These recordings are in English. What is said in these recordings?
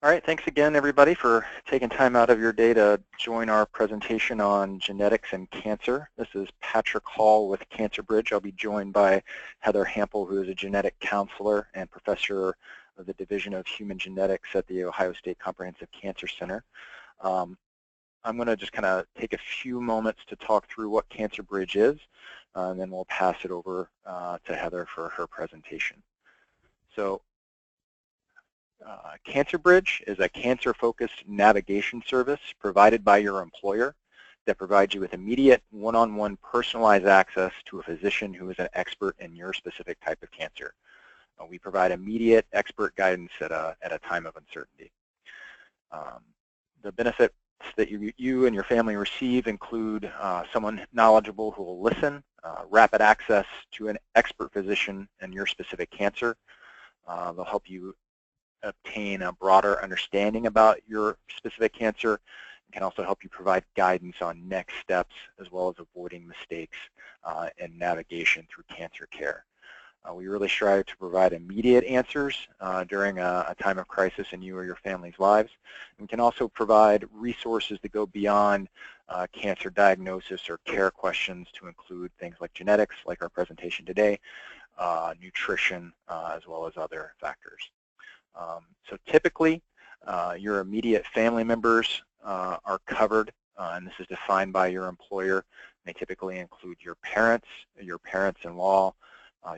All right, thanks again, everybody, for taking time out of your day to join our presentation on genetics and cancer. This is Patrick Hall with CancerBridge. I'll be joined by Heather Hampel, who is a genetic counselor and professor of the Division of Human Genetics at the Ohio State Comprehensive Cancer Center. I'm going to just kind of take a few moments to talk through what CancerBridge is, and then we'll pass it over to Heather for her presentation. So, CancerBridge is a cancer-focused navigation service provided by your employer that provides you with immediate one-on-one personalized access to a physician who is an expert in your specific type of cancer. We provide immediate expert guidance at a time of uncertainty. The benefits that you and your family receive include someone knowledgeable who will listen, rapid access to an expert physician in your specific cancer. They'll help you obtain a broader understanding about your specific cancer, and can also help you provide guidance on next steps as well as avoiding mistakes in navigation through cancer care. We really strive to provide immediate answers during a time of crisis in you or your family's lives. And we can also provide resources that go beyond cancer diagnosis or care questions to include things like genetics, like our presentation today, nutrition, as well as other factors. So typically, your immediate family members are covered, and this is defined by your employer. They typically include your parents-in-law,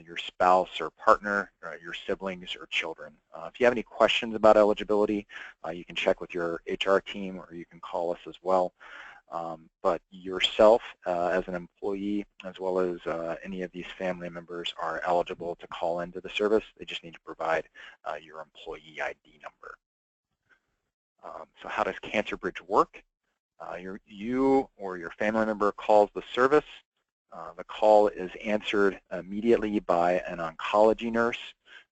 your spouse or partner, your siblings or children. If you have any questions about eligibility, you can check with your HR team or you can call us as well. But yourself as an employee, as well as any of these family members, are eligible to call into the service. They just need to provide your employee ID number. So how does CancerBridge work? You or your family member calls the service. The call is answered immediately by an oncology nurse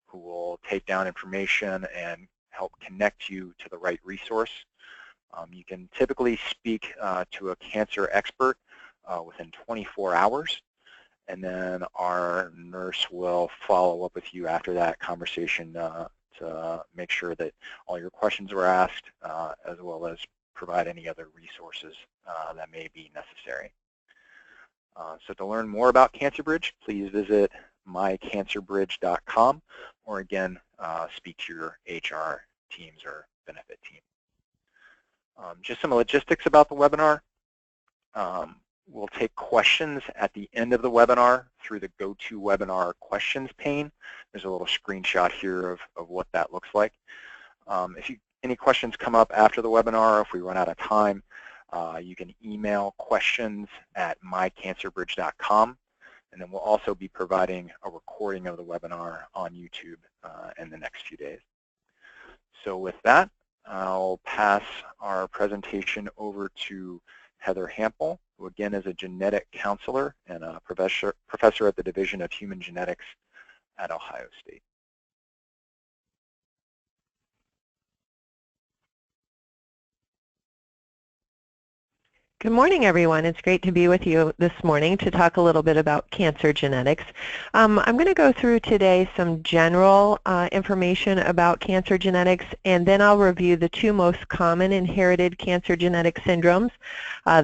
who will take down information and help connect you to the right resource. You can typically speak to a cancer expert within 24 hours, and then our nurse will follow up with you after that conversation to make sure that all your questions were asked, as well as provide any other resources that may be necessary. So to learn more about CancerBridge, please visit mycancerbridge.com, or again, speak to your HR teams or benefit team. Just some logistics about the webinar. We'll take questions at the end of the webinar through the GoToWebinar questions pane. There's a little screenshot here of what that looks like. If any questions come up after the webinar, or if we run out of time, you can email questions at mycancerbridge.com, and then we'll also be providing a recording of the webinar on YouTube in the next few days. So with that, I'll pass our presentation over to Heather Hampel, who again is a genetic counselor and a professor at the Division of Human Genetics at Ohio State. Good morning, everyone. It's great to be with you this morning to talk a little bit about cancer genetics. I'm going to go through today some general information about cancer genetics, and then I'll review the two most common inherited cancer genetic syndromes.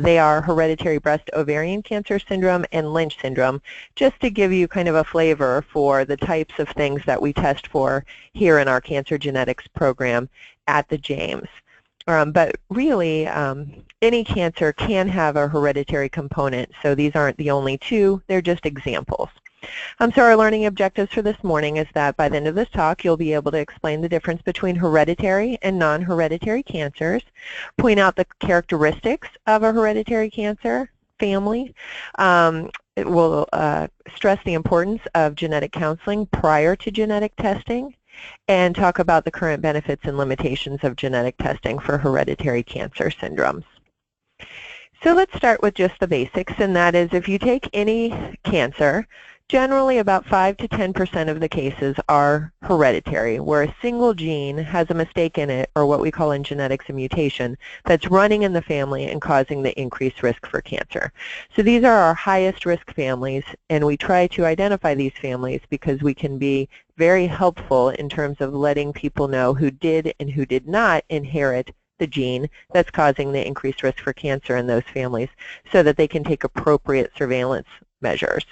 They are hereditary breast ovarian cancer syndrome and Lynch syndrome, just to give you kind of a flavor for the types of things that we test for here in our cancer genetics program at the James. But really, any cancer can have a hereditary component, so these aren't the only two, they're just examples. So our learning objectives for this morning is that by the end of this talk, you'll be able to explain the difference between hereditary and non-hereditary cancers, point out the characteristics of a hereditary cancer family. It will stress the importance of genetic counseling prior to genetic testing, and talk about the current benefits and limitations of genetic testing for hereditary cancer syndromes. So let's start with just the basics, and that is if you take any cancer, generally about 5 to 10% of the cases are hereditary, where a single gene has a mistake in it, or what we call in genetics a mutation, that's running in the family and causing the increased risk for cancer. So these are our highest risk families, and we try to identify these families because we can be very helpful in terms of letting people know who did and who did not inherit the gene that's causing the increased risk for cancer in those families so that they can take appropriate surveillance measures.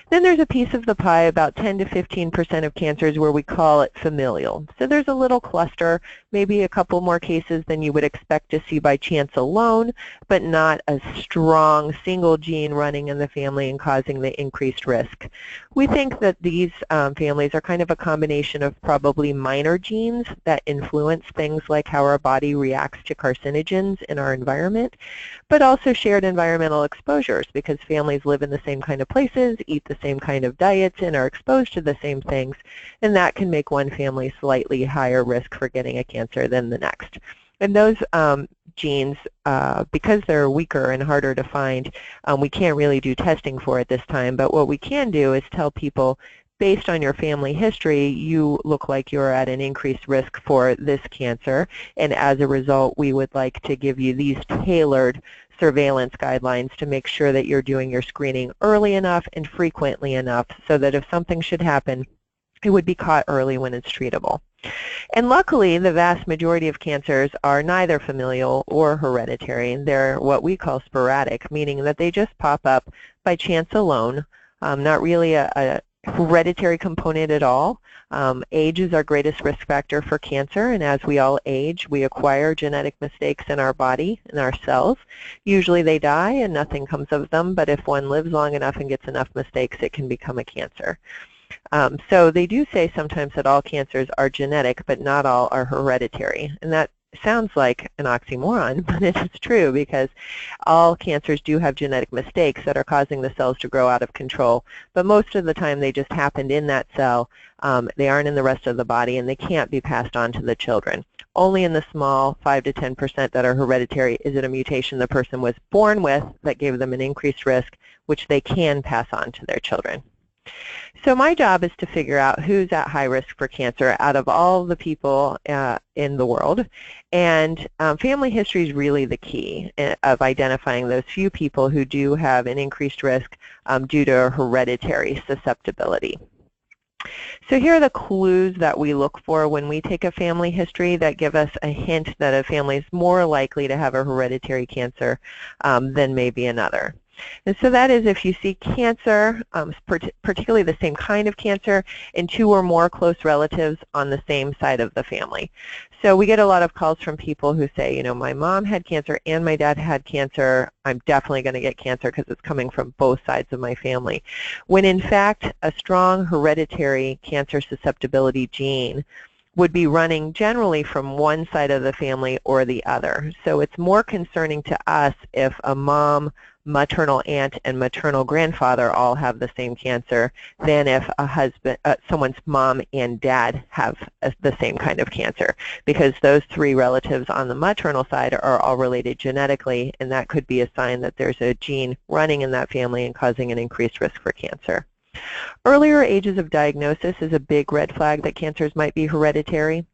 Then there's a piece of the pie, about 10 to 15% of cancers, where we call it familial. So there's a little cluster, maybe a couple more cases than you would expect to see by chance alone, but not a strong single gene running in the family and causing the increased risk. We think that these families are kind of a combination of probably minor genes that influence things like how our body reacts to carcinogens in our environment, but also shared environmental exposures, because families live in the same kind of places, eat the same kind of diets, and are exposed to the same things, and that can make one family slightly higher risk for getting a cancer than the next. And those genes, because they're weaker and harder to find, we can't really do testing for at this time, but what we can do is tell people, based on your family history, you look like you're at an increased risk for this cancer, and as a result, we would like to give you these tailored surveillance guidelines to make sure that you're doing your screening early enough and frequently enough so that if something should happen, it would be caught early when it's treatable. And luckily, the vast majority of cancers are neither familial or hereditary. They're what we call sporadic, meaning that they just pop up by chance alone, not really a hereditary component at all. Age is our greatest risk factor for cancer, and as we all age, we acquire genetic mistakes in our body, in our cells. Usually they die and nothing comes of them, but if one lives long enough and gets enough mistakes, it can become a cancer. So they do say sometimes that all cancers are genetic, but not all are hereditary, and that sounds like an oxymoron, but it is true, because all cancers do have genetic mistakes that are causing the cells to grow out of control, but most of the time they just happened in that cell. They aren't in the rest of the body, and they can't be passed on to the children. Only in the small 5 to 10% that are hereditary is it a mutation the person was born with that gave them an increased risk, which they can pass on to their children. So my job is to figure out who's at high risk for cancer out of all the people in the world, and family history is really the key of identifying those few people who do have an increased risk due to hereditary susceptibility. So here are the clues that we look for when we take a family history that give us a hint that a family is more likely to have a hereditary cancer than maybe another. And so that is if you see cancer, particularly the same kind of cancer, in 2 or more close relatives on the same side of the family. So we get a lot of calls from people who say, you know, my mom had cancer and my dad had cancer. I'm definitely going to get cancer because it's coming from both sides of my family. When in fact, a strong hereditary cancer susceptibility gene would be running generally from one side of the family or the other. So it's more concerning to us if a mom, maternal aunt, and maternal grandfather all have the same cancer than if a husband, someone's mom and dad have the same kind of cancer, because those 3 relatives on the maternal side are all related genetically, and that could be a sign that there's a gene running in that family and causing an increased risk for cancer. Earlier ages of diagnosis is a big red flag that cancers might be hereditary.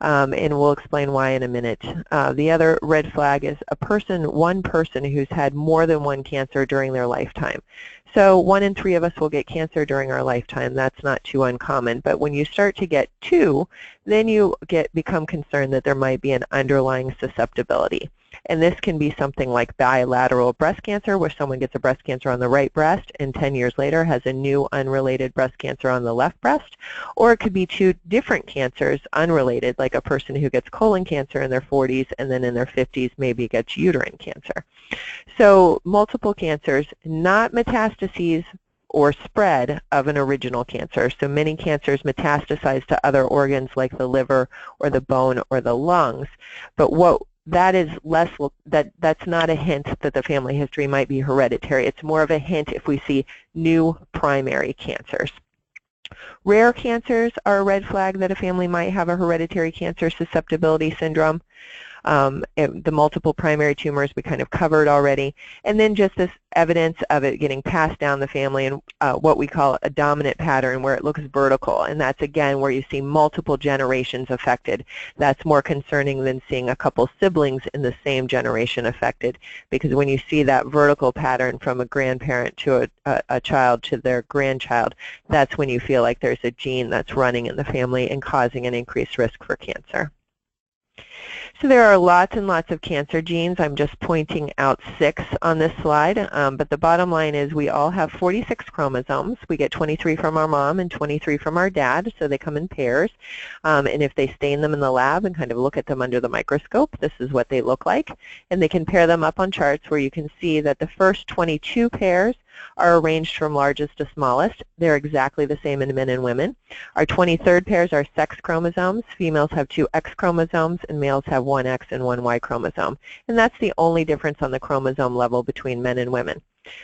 And we'll explain why in a minute. The other red flag is one person who's had more than one cancer during their lifetime. So 1 in 3 of us will get cancer during our lifetime. That's not too uncommon. But when you start to get 2, then you become concerned that there might be an underlying susceptibility. And this can be something like bilateral breast cancer, where someone gets a breast cancer on the right breast and 10 years later has a new unrelated breast cancer on the left breast. Or it could be 2 different cancers unrelated, like a person who gets colon cancer in their 40s and then in their 50s maybe gets uterine cancer. So multiple cancers, not metastases or spread of an original cancer. So many cancers metastasize to other organs like the liver or the bone or the lungs. But what that is less, that's not a hint that the family history might be hereditary. It's more of a hint if we see new primary cancers. Rare cancers are a red flag that a family might have a hereditary cancer susceptibility syndrome. The multiple primary tumors we kind of covered already, and then just this evidence of it getting passed down the family and what we call a dominant pattern where it looks vertical, and that's again where you see multiple generations affected. That's more concerning than seeing a couple siblings in the same generation affected, because when you see that vertical pattern from a grandparent to a child to their grandchild, that's when you feel like there's a gene that's running in the family and causing an increased risk for cancer. So there are lots and lots of cancer genes. I'm just pointing out 6 on this slide, but the bottom line is we all have 46 chromosomes. We get 23 from our mom and 23 from our dad, so they come in pairs. And if they stain them in the lab and kind of look at them under the microscope, this is what they look like. And they can pair them up on charts where you can see that the first 22 pairs are arranged from largest to smallest. They're exactly the same in men and women. Our 23rd pairs are sex chromosomes. Females have 2 X chromosomes and males have 1 X and 1 Y chromosome. And that's the only difference on the chromosome level between men and women.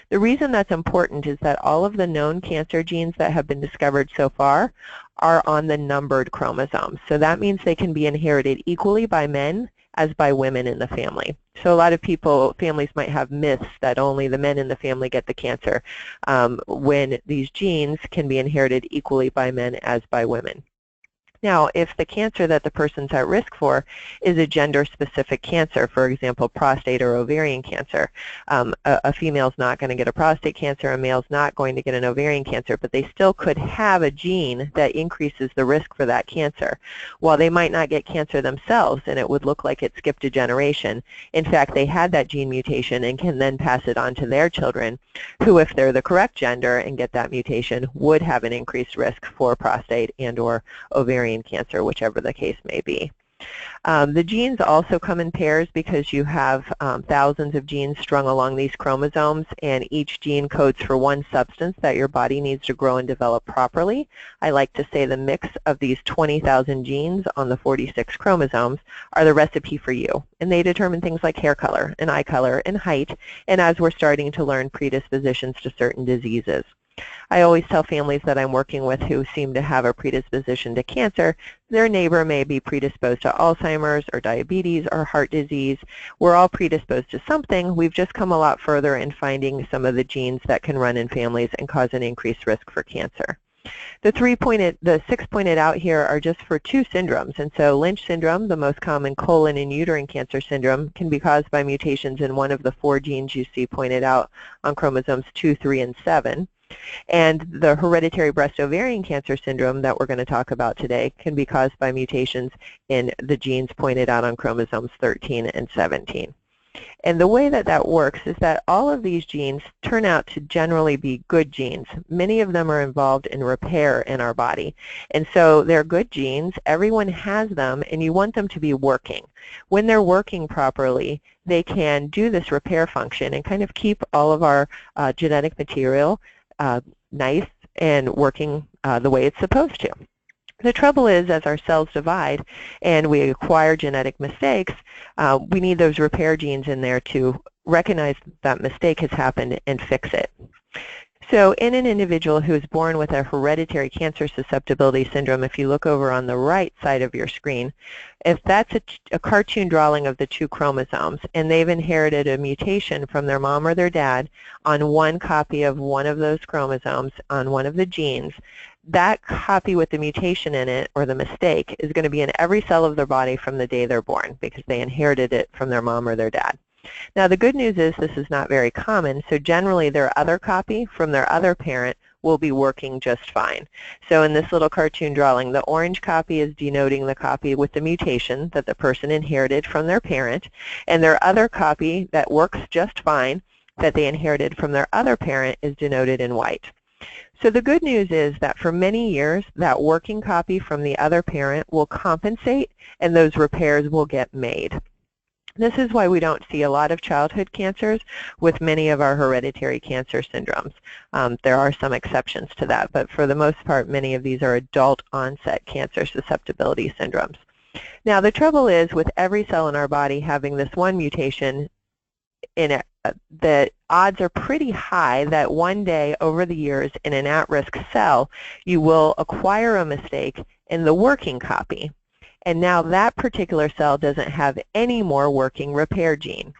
The reason that's important is that all of the known cancer genes that have been discovered so far are on the numbered chromosomes. So that means they can be inherited equally by men as by women in the family. So a lot of families might have myths that only the men in the family get the cancer, when these genes can be inherited equally by men as by women. Now, if the cancer that the person's at risk for is a gender-specific cancer, for example, prostate or ovarian cancer, a female's not going to get a prostate cancer, a male's not going to get an ovarian cancer, but they still could have a gene that increases the risk for that cancer. While they might not get cancer themselves and it would look like it skipped a generation, in fact, they had that gene mutation and can then pass it on to their children, who, if they're the correct gender and get that mutation, would have an increased risk for prostate and or ovarian cancer, whichever the case may be. The genes also come in pairs because you have thousands of genes strung along these chromosomes, and each gene codes for one substance that your body needs to grow and develop properly. I like to say the mix of these 20,000 genes on the 46 chromosomes are the recipe for you, and they determine things like hair color and eye color and height, and as we're starting to learn, predispositions to certain diseases. I always tell families that I'm working with who seem to have a predisposition to cancer, their neighbor may be predisposed to Alzheimer's or diabetes or heart disease. We're all predisposed to something. We've just come a lot further in finding some of the genes that can run in families and cause an increased risk for cancer. The 6 pointed out here are just for 2 syndromes, and so Lynch syndrome, the most common colon and uterine cancer syndrome, can be caused by mutations in one of the 4 genes you see pointed out on chromosomes 2, 3, and 7. And the hereditary breast ovarian cancer syndrome that we're going to talk about today can be caused by mutations in the genes pointed out on chromosomes 13 and 17. And the way that that works is that all of these genes turn out to generally be good genes. Many of them are involved in repair in our body. And so they're good genes, everyone has them, and you want them to be working. When they're working properly, they can do this repair function and kind of keep all of our genetic material nice and working the way it's supposed to. The trouble is, as our cells divide and we acquire genetic mistakes, we need those repair genes in there to recognize that mistake has happened and fix it. So in an individual who is born with a hereditary cancer susceptibility syndrome, if you look over on the right side of your screen, if that's a cartoon drawing of the 2 chromosomes and they've inherited a mutation from their mom or their dad on one copy of one of those chromosomes on one of the genes, that copy with the mutation in it, or the mistake, is going to be in every cell of their body from the day they're born because they inherited it from their mom or their dad. Now the good news is this is not very common, so generally their other copy from their other parent will be working just fine. So in this little cartoon drawing, the orange copy is denoting the copy with the mutation that the person inherited from their parent, and their other copy that works just fine that they inherited from their other parent is denoted in white. So the good news is that for many years, that working copy from the other parent will compensate and those repairs will get made. This is why we don't see a lot of childhood cancers with many of our hereditary cancer syndromes. There are some exceptions to that, but for the most part, many of these are adult onset cancer susceptibility syndromes. Now the trouble is, with every cell in our body having this one mutation in it, the odds are pretty high that one day over the years in an at-risk cell, you will acquire a mistake in the working copy. and now that particular cell doesn't have any more working repair gene.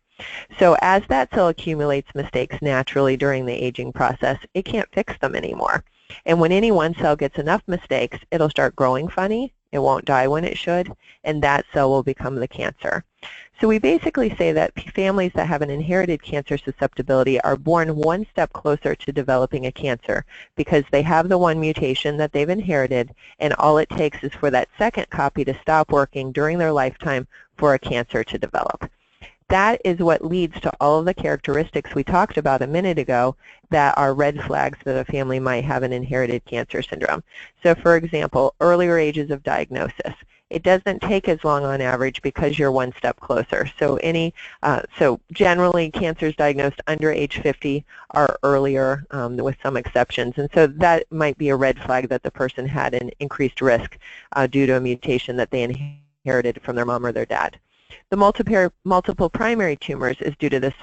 So as that cell accumulates mistakes naturally during the aging process, it can't fix them anymore. And when any one cell gets enough mistakes, it'll start growing funny, it won't die when it should, and that cell will become the cancer. So we basically say that families that have an inherited cancer susceptibility are born one step closer to developing a cancer because they have the one mutation that they've inherited, and all it takes is for that second copy to stop working during their lifetime for a cancer to develop. That is what leads to all of the characteristics we talked about a minute ago that are red flags that a family might have an inherited cancer syndrome. So for example, earlier ages of diagnosis. It doesn't take as long on average because you're one step closer. So generally cancers diagnosed under age 50 are earlier with some exceptions. And so that might be a red flag that the person had an increased risk due to a mutation that they inherited from their mom or their dad. The multiple primary tumors is due to this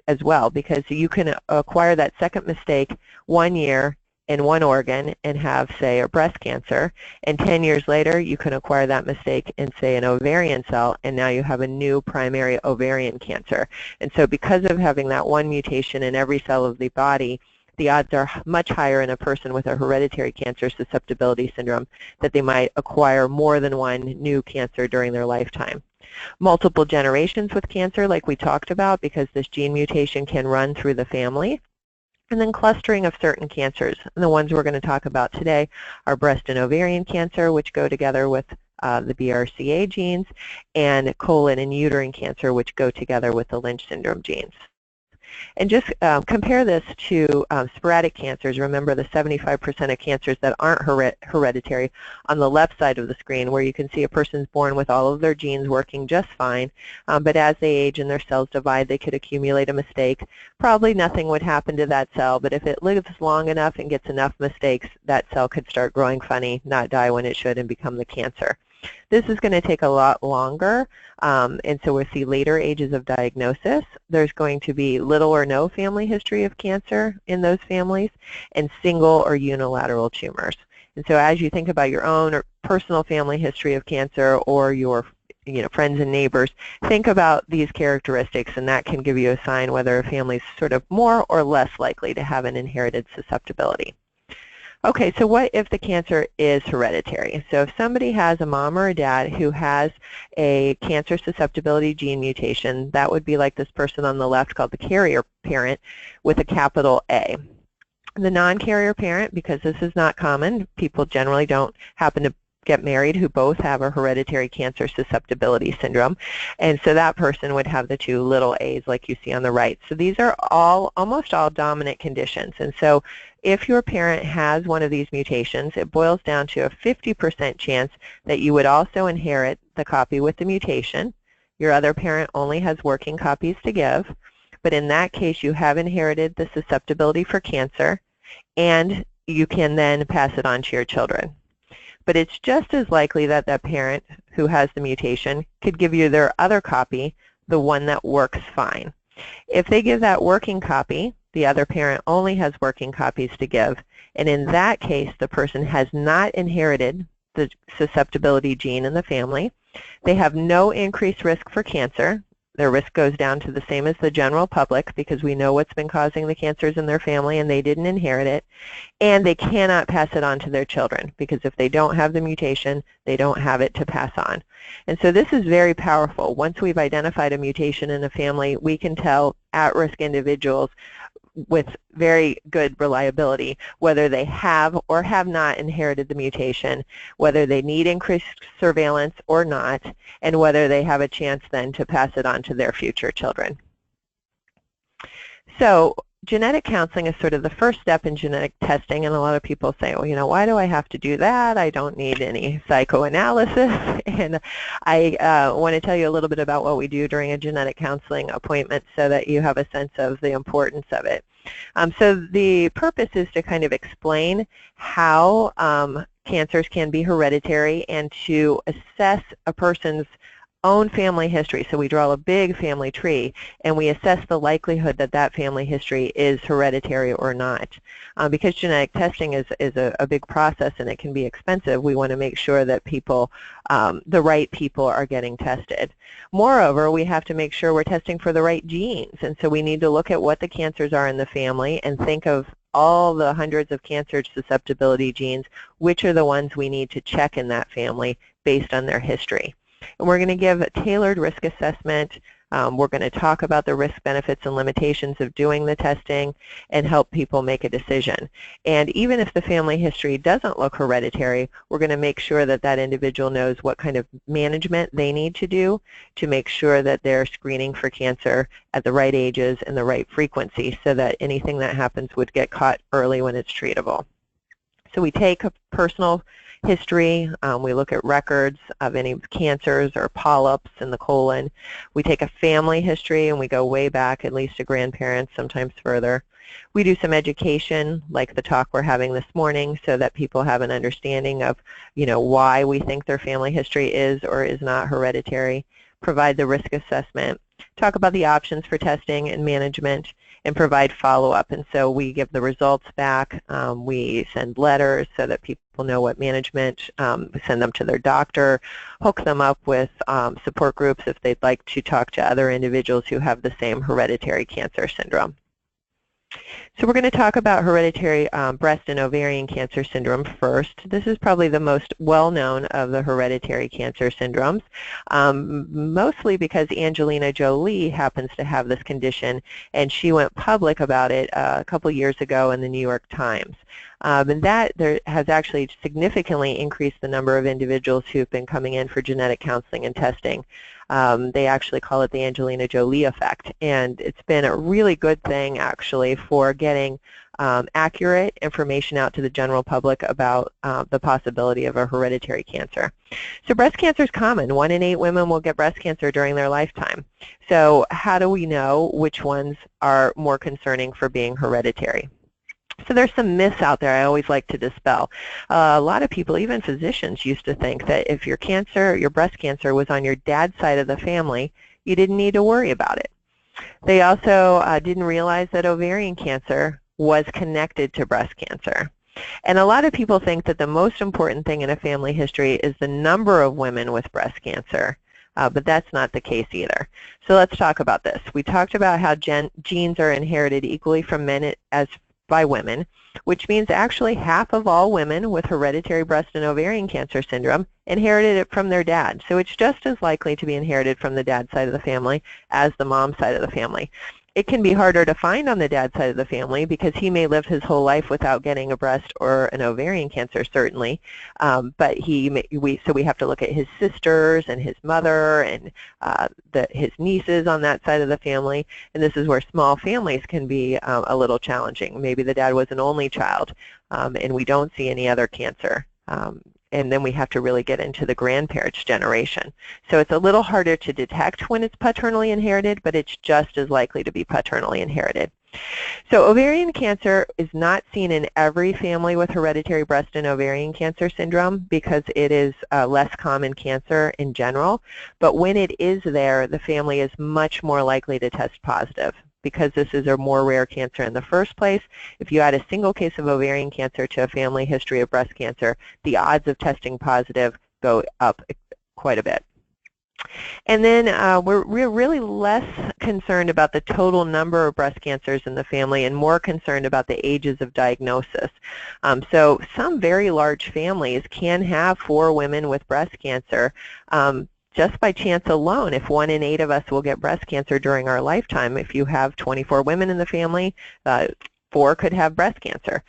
as well, because you can acquire that second mistake 1 year in one organ and have, say, a breast cancer, and 10 years later you can acquire that mistake in, say, an ovarian cell, and now you have a new primary ovarian cancer. And so because of having that one mutation in every cell of the body, the odds are much higher in a person with a hereditary cancer susceptibility syndrome that they might acquire more than one new cancer during their lifetime. Multiple generations with cancer, like we talked about, because this gene mutation can run through the family. And then clustering of certain cancers. And the ones we're going to talk about today are breast and ovarian cancer, which go together with the BRCA genes, and colon and uterine cancer, which go together with the Lynch syndrome genes. And just compare this to sporadic cancers. Remember the 75% of cancers that aren't hereditary on the left side of the screen, where you can see a person's born with all of their genes working just fine, but as they age and their cells divide, they could accumulate a mistake. Probably nothing would happen to that cell, but if it lives long enough and gets enough mistakes, that cell could start growing funny, not die when it should, and become the cancer. This is going to take a lot longer, and so we'll see later ages of diagnosis. There's going to be little or no family history of cancer in those families, and single or unilateral tumors. And so as you think about your own or personal family history of cancer, or your friends and neighbors, think about these characteristics, and that can give you a sign whether a family is sort of more or less likely to have an inherited susceptibility. Okay, so what if the cancer is hereditary? So if somebody has a mom or a dad who has a cancer susceptibility gene mutation, that would be like this person on the left called the carrier parent with a capital A. The non-carrier parent, because this is not common, people generally don't happen to get married who both have a hereditary cancer susceptibility syndrome, and so that person would have the two little a's like you see on the right. So these are almost all dominant conditions, and so if your parent has one of these mutations, it boils down to a 50% chance that you would also inherit the copy with the mutation. Your other parent only has working copies to give, but in that case you have inherited the susceptibility for cancer, and you can then pass it on to your children. But it's just as likely that that parent who has the mutation could give you their other copy, the one that works fine. If they give that working copy, the other parent only has working copies to give, and in that case the person has not inherited the susceptibility gene in the family. They have no increased risk for cancer. Their risk goes down to the same as the general public because we know what's been causing the cancers in their family and they didn't inherit it. And they cannot pass it on to their children because if they don't have the mutation, they don't have it to pass on. And so this is very powerful. Once we've identified a mutation in a family, we can tell at-risk individuals with very good reliability whether they have or have not inherited the mutation, whether they need increased surveillance or not, and whether they have a chance then to pass it on to their future children. So genetic counseling is sort of the first step in genetic testing, and a lot of people say, well, why do I have to do that? I don't need any psychoanalysis. And I want to tell you a little bit about what we do during a genetic counseling appointment so that you have a sense of the importance of it. So the purpose is to kind of explain how cancers can be hereditary and to assess a person's own family history. So we draw a big family tree and we assess the likelihood that that family history is hereditary or not. Because genetic testing is a big process and it can be expensive, we want to make sure that people, the right people are getting tested. Moreover, we have to make sure we're testing for the right genes, and so we need to look at what the cancers are in the family and think of all the hundreds of cancer susceptibility genes, which are the ones we need to check in that family based on their history. And we're going to give a tailored risk assessment. We're going to talk about the risk benefits and limitations of doing the testing and help people make a decision. And even if the family history doesn't look hereditary, we're going to make sure that that individual knows what kind of management they need to do to make sure that they're screening for cancer at the right ages and the right frequency so that anything that happens would get caught early when it's treatable. So we take a personal history, we look at records of any cancers or polyps in the colon. We take a family history and we go way back, at least to grandparents, sometimes further. We do some education, like the talk we're having this morning, so that people have an understanding of, why we think their family history is or is not hereditary. Provide the risk assessment, talk about the options for testing and management, and provide follow-up. And so we give the results back. We send letters so that people know what management, we send them to their doctor, hook them up with support groups if they'd like to talk to other individuals who have the same hereditary cancer syndrome. So we're going to talk about hereditary breast and ovarian cancer syndrome first. This is probably the most well-known of the hereditary cancer syndromes, mostly because Angelina Jolie happens to have this condition, and she went public about it a couple years ago in the New York Times. And that has actually significantly increased the number of individuals who've been coming in for genetic counseling and testing. They actually call it the Angelina Jolie effect, and it's been a really good thing actually for getting accurate information out to the general public about the possibility of a hereditary cancer. So breast cancer is common. 1 in 8 women will get breast cancer during their lifetime. So how do we know which ones are more concerning for being hereditary? So there's some myths out there I always like to dispel. A lot of people, even physicians, used to think that if your breast cancer was on your dad's side of the family, you didn't need to worry about it. They also didn't realize that ovarian cancer was connected to breast cancer. And a lot of people think that the most important thing in a family history is the number of women with breast cancer. But that's not the case either. So let's talk about this. We talked about how genes are inherited equally from men as by women, which means actually half of all women with hereditary breast and ovarian cancer syndrome inherited it from their dad. So it's just as likely to be inherited from the dad's side of the family as the mom's side of the family. It can be harder to find on the dad's side of the family because he may live his whole life without getting a breast or an ovarian cancer, certainly. But so we have to look at his sisters and his mother and his nieces on that side of the family. And this is where small families can be a little challenging. Maybe the dad was an only child and we don't see any other cancer. And then we have to really get into the grandparents' generation. So it's a little harder to detect when it's paternally inherited, but it's just as likely to be paternally inherited. So ovarian cancer is not seen in every family with hereditary breast and ovarian cancer syndrome because it is a less common cancer in general. But when it is there, the family is much more likely to test positive. Because this is a more rare cancer in the first place, if you add a single case of ovarian cancer to a family history of breast cancer, the odds of testing positive go up quite a bit. And then we're really less concerned about the total number of breast cancers in the family and more concerned about the ages of diagnosis. So some very large families can have 4 women with breast cancer. Just by chance alone, if 1 in 8 of us will get breast cancer during our lifetime, if you have 24 women in the family, 4 could have breast cancer.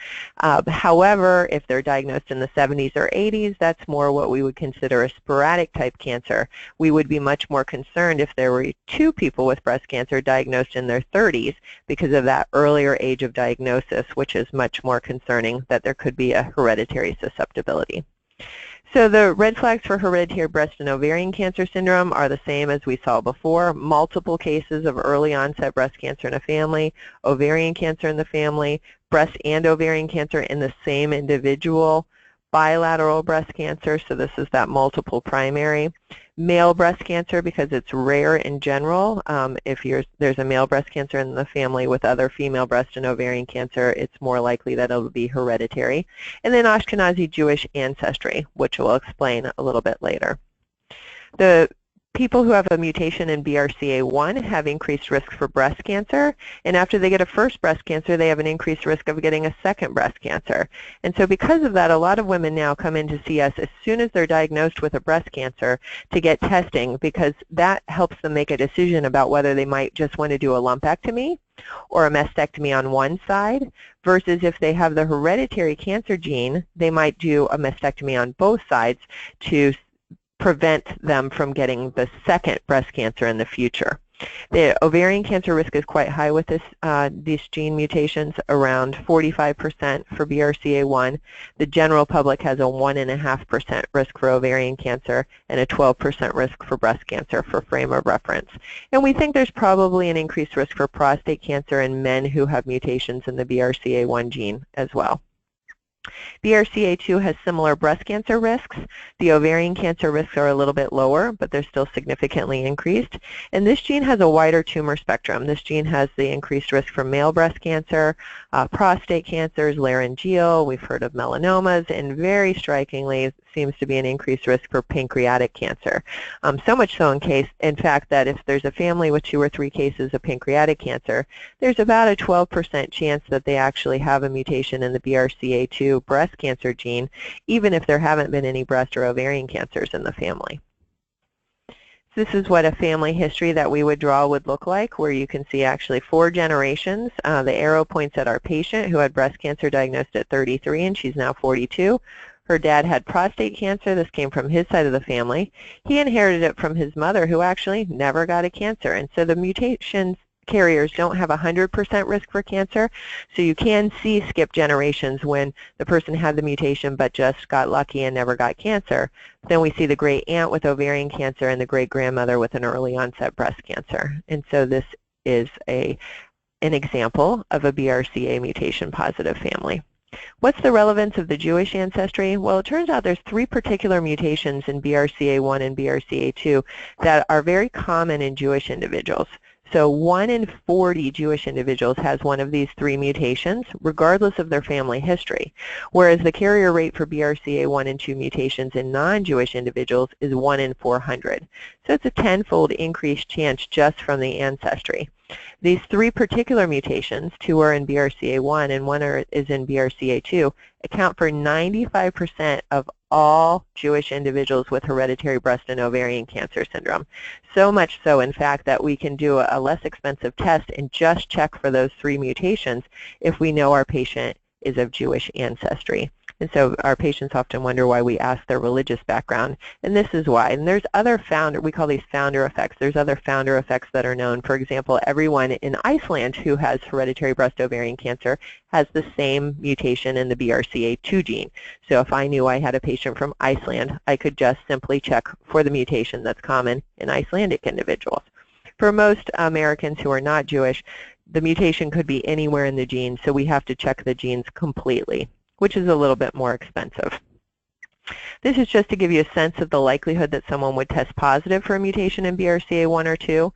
However, if they're diagnosed in the 70s or 80s, that's more what we would consider a sporadic type cancer. We would be much more concerned if there were 2 people with breast cancer diagnosed in their 30s because of that earlier age of diagnosis, which is much more concerning that there could be a hereditary susceptibility. So the red flags for hereditary breast and ovarian cancer syndrome are the same as we saw before. Multiple cases of early onset breast cancer in a family, ovarian cancer in the family, breast and ovarian cancer in the same individual, bilateral breast cancer, so this is that multiple primary, male breast cancer because it's rare in general. If there's a male breast cancer in the family with other female breast and ovarian cancer, it's more likely that it'll be hereditary. And then Ashkenazi Jewish ancestry, which we'll explain a little bit later. The people who have a mutation in BRCA1 have increased risk for breast cancer, and after they get a first breast cancer, they have an increased risk of getting a second breast cancer. And so because of that, a lot of women now come in to see us as soon as they're diagnosed with a breast cancer to get testing, because that helps them make a decision about whether they might just want to do a lumpectomy or a mastectomy on one side, versus if they have the hereditary cancer gene, they might do a mastectomy on both sides to prevent them from getting the second breast cancer in the future. The ovarian cancer risk is quite high with these gene mutations, around 45% for BRCA1. The general public has a 1.5% risk for ovarian cancer and a 12% risk for breast cancer for frame of reference. And we think there's probably an increased risk for prostate cancer in men who have mutations in the BRCA1 gene as well. BRCA2 has similar breast cancer risks. The ovarian cancer risks are a little bit lower, but they're still significantly increased. And this gene has a wider tumor spectrum. This gene has the increased risk for male breast cancer, prostate cancers, laryngeal, we've heard of melanomas, and very strikingly seems to be an increased risk for pancreatic cancer. So much so in fact that if there's a family with 2 or 3 cases of pancreatic cancer, there's about a 12% chance that they actually have a mutation in the BRCA2 breast cancer gene, even if there haven't been any breast or ovarian cancers in the family. This is what a family history that we would draw would look like, where you can see actually 4 generations. The arrow points at our patient who had breast cancer diagnosed at 33, and she's now 42. Her dad had prostate cancer. This came from his side of the family. He inherited it from his mother, who actually never got a cancer. And so the mutations carriers don't have 100% risk for cancer, so you can see skip generations when the person had the mutation but just got lucky and never got cancer. Then we see the great aunt with ovarian cancer and the great grandmother with an early onset breast cancer. And so this is an example of a BRCA mutation positive family. What's the relevance of the Jewish ancestry? Well, it turns out there's 3 particular mutations in BRCA1 and BRCA2 that are very common in Jewish individuals. So 1 in 40 Jewish individuals has one of these 3 mutations, regardless of their family history, whereas the carrier rate for BRCA1 and 2 mutations in non-Jewish individuals is 1 in 400. So it's a 10-fold increased chance just from the ancestry. These 3 particular mutations, 2 are in BRCA1 and 1 is in BRCA2, account for 95% of all Jewish individuals with hereditary breast and ovarian cancer syndrome. So much so, in fact, that we can do a less expensive test and just check for those 3 mutations if we know our patient is of Jewish ancestry. And so our patients often wonder why we ask their religious background, and this is why. And there's other we call these founder effects. There's other founder effects that are known. For example, everyone in Iceland who has hereditary breast ovarian cancer has the same mutation in the BRCA2 gene. So if I knew I had a patient from Iceland, I could just simply check for the mutation that's common in Icelandic individuals. For most Americans who are not Jewish, the mutation could be anywhere in the gene, so we have to check the genes completely, which is a little bit more expensive. This is just to give you a sense of the likelihood that someone would test positive for a mutation in BRCA1 or 2.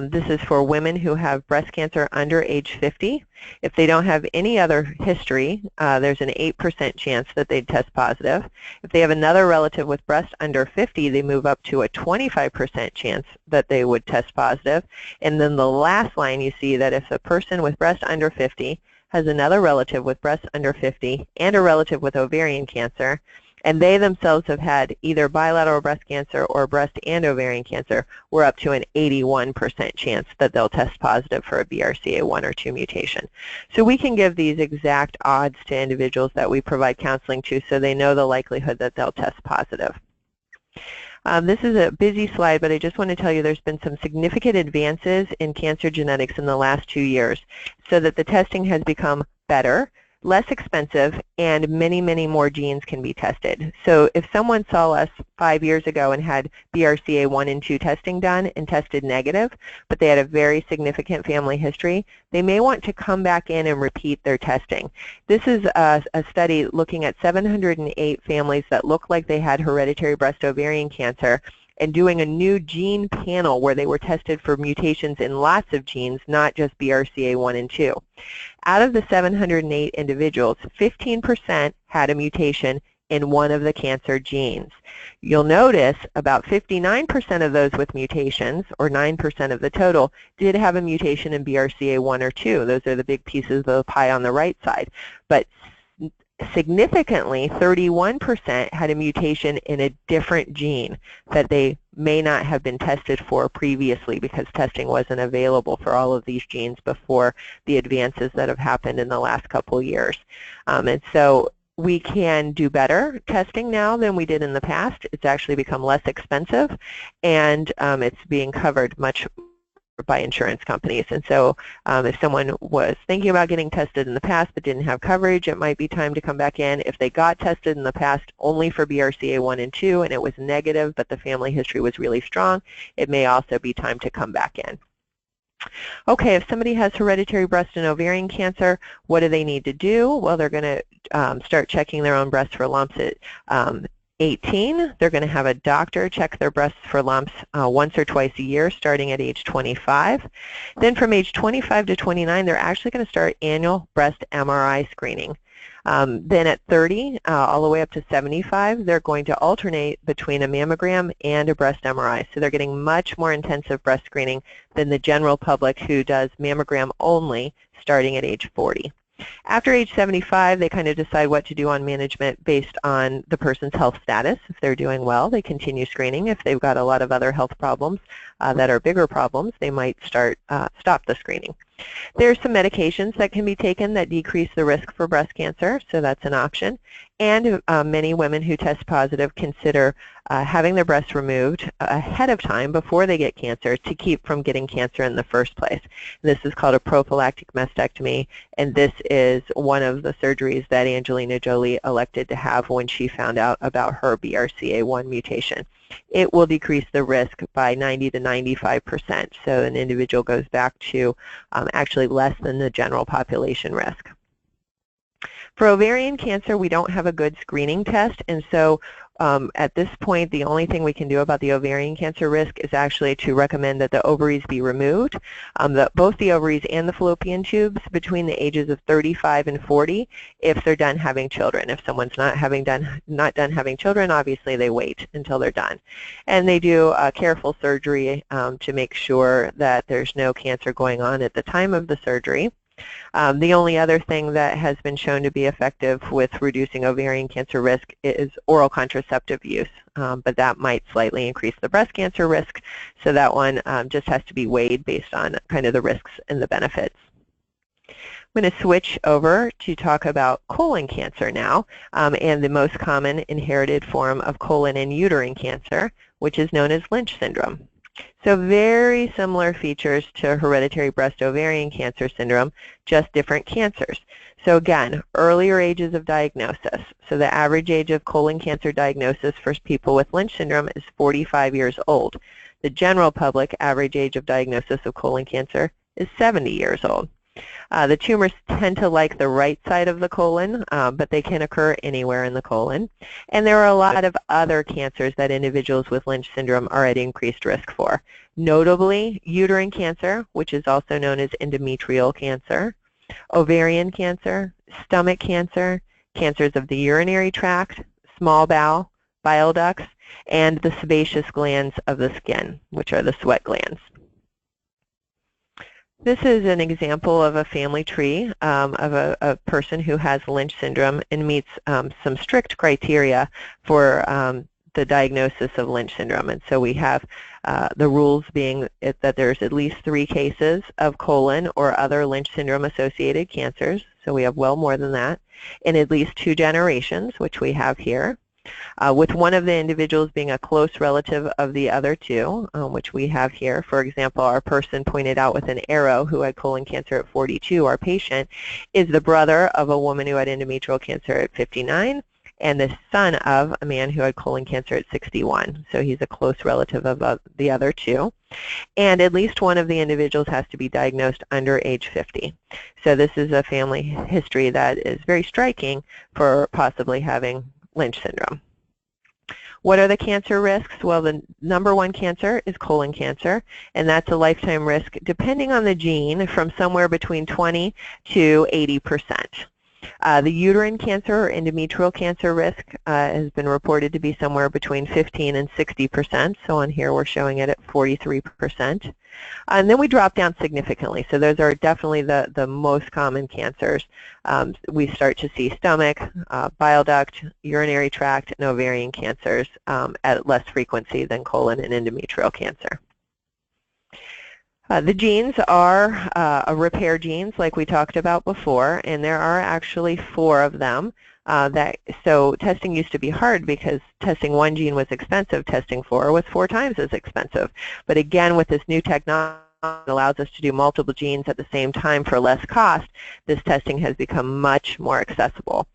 This is for women who have breast cancer under age 50. If they don't have any other history, there's an 8% chance that they'd test positive. If they have another relative with breast under 50, they move up to a 25% chance that they would test positive. And then the last line, you see that if a person with breast under 50 has another relative with breast under 50 and a relative with ovarian cancer, and they themselves have had either bilateral breast cancer or breast and ovarian cancer, we're up to an 81% chance that they'll test positive for a BRCA1 or 2 mutation. So we can give these exact odds to individuals that we provide counseling to so they know the likelihood that they'll test positive. This is a busy slide, but I just want to tell you there's been some significant advances in cancer genetics in the last 2 years so that the testing has become better, less expensive, and many, many more genes can be tested. So if someone saw us 5 years ago and had BRCA1 and 2 testing done and tested negative, but they had a very significant family history, they may want to come back in and repeat their testing. This is a study looking at 708 families that look like they had hereditary breast ovarian cancer, and doing a new gene panel where they were tested for mutations in lots of genes, not just BRCA1 and 2. Out of the 708 individuals, 15% had a mutation in one of the cancer genes. You'll notice about 59% of those with mutations, or 9% of the total, did have a mutation in BRCA1 or 2. Those are the big pieces of the pie on the right side. But significantly, 31% had a mutation in a different gene that they may not have been tested for previously because testing wasn't available for all of these genes before the advances that have happened in the last couple years. And so we can do better testing now than we did in the past. It's actually become less expensive, and it's being covered much by insurance companies. And so if someone was thinking about getting tested in the past but didn't have coverage, it might be time to come back in. If they got tested in the past only for BRCA1 and 2 and it was negative but the family history was really strong, it may also be time to come back in. Okay, if somebody has hereditary breast and ovarian cancer, what do they need to do? Well, they're going to start checking their own breasts for lumps at 18. They're going to have a doctor check their breasts for lumps once or twice a year starting at age 25. Then from age 25 to 29, they're actually going to start annual breast MRI screening. Then at 30, all the way up to 75, they're going to alternate between a mammogram and a breast MRI. So they're getting much more intensive breast screening than the general public who does mammogram only starting at age 40. After age 75, they kind of decide what to do on management based on the person's health status. If they're doing well, they continue screening. If they've got a lot of other health problems that are bigger problems, they might stop the screening. There's some medications that can be taken that decrease the risk for breast cancer, so that's an option. And many women who test positive consider having their breasts removed ahead of time before they get cancer to keep from getting cancer in the first place. This is called a prophylactic mastectomy, and this is one of the surgeries that Angelina Jolie elected to have when she found out about her BRCA1 mutation. It will decrease the risk by 90 to 95%, so an individual goes back to actually less than the general population risk. For ovarian cancer, we don't have a good screening test, and so at this point, the only thing we can do about the ovarian cancer risk is actually to recommend that the ovaries be removed, both the ovaries and the fallopian tubes between the ages of 35 and 40 if they're done having children. If someone's not done having children, obviously they wait until they're done. And they do a careful surgery to make sure that there's no cancer going on at the time of the surgery. The only other thing that has been shown to be effective with reducing ovarian cancer risk is oral contraceptive use, but that might slightly increase the breast cancer risk, so that one just has to be weighed based on kind of the risks and the benefits. I'm going to switch over to talk about colon cancer now, and the most common inherited form of colon and uterine cancer, which is known as Lynch syndrome. So very similar features to hereditary breast ovarian cancer syndrome, just different cancers. So again, earlier ages of diagnosis. So the average age of colon cancer diagnosis for people with Lynch syndrome is 45 years old. The general public average age of diagnosis of colon cancer is 70 years old. The tumors tend to like the right side of the colon, but they can occur anywhere in the colon. And there are a lot of other cancers that individuals with Lynch syndrome are at increased risk for. Notably, uterine cancer, which is also known as endometrial cancer, ovarian cancer, stomach cancer, cancers of the urinary tract, small bowel, bile ducts, and the sebaceous glands of the skin, which are the sweat glands. This is an example of a family tree of a person who has Lynch syndrome and meets some strict criteria for the diagnosis of Lynch syndrome. And so we have the rules being that there's at least 3 cases of colon or other Lynch syndrome associated cancers, so we have well more than that, in at least 2 generations, which we have here. With one of the individuals being a close relative of the other 2, which we have here. For example, our person pointed out with an arrow who had colon cancer at 42, our patient, is the brother of a woman who had endometrial cancer at 59, and the son of a man who had colon cancer at 61. So he's a close relative of the other 2. And at least one of the individuals has to be diagnosed under age 50. So this is a family history that is very striking for possibly having Lynch syndrome. What are the cancer risks? Well, the #1 cancer is colon cancer, and that's a lifetime risk, depending on the gene, from somewhere between 20 to 80%. The uterine cancer or endometrial cancer risk has been reported to be somewhere between 15 and 60%. So on here we're showing it at 43%. And then we drop down significantly. So those are definitely the most common cancers. We start to see stomach, bile duct, urinary tract, and ovarian cancers at less frequency than colon and endometrial cancer. The genes are repair genes, like we talked about before, and there are actually 4 of them. So testing used to be hard because testing one gene was expensive. Testing 4 was 4 times as expensive. But again, with this new technology that allows us to do multiple genes at the same time for less cost, this testing has become much more accessible.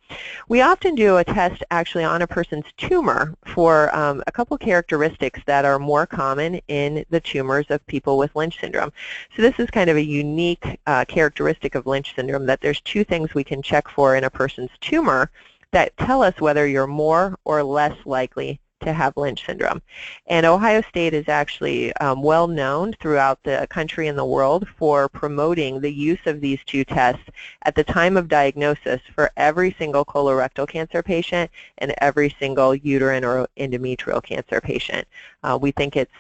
We often do a test actually on a person's tumor for a couple characteristics that are more common in the tumors of people with Lynch syndrome. So this is kind of a unique characteristic of Lynch syndrome, that there's 2 things we can check for in a person's tumor that tell us whether you're more or less likely to have Lynch syndrome. And Ohio State is actually well known throughout the country and the world for promoting the use of these 2 tests at the time of diagnosis for every single colorectal cancer patient and every single uterine or endometrial cancer patient. We think it's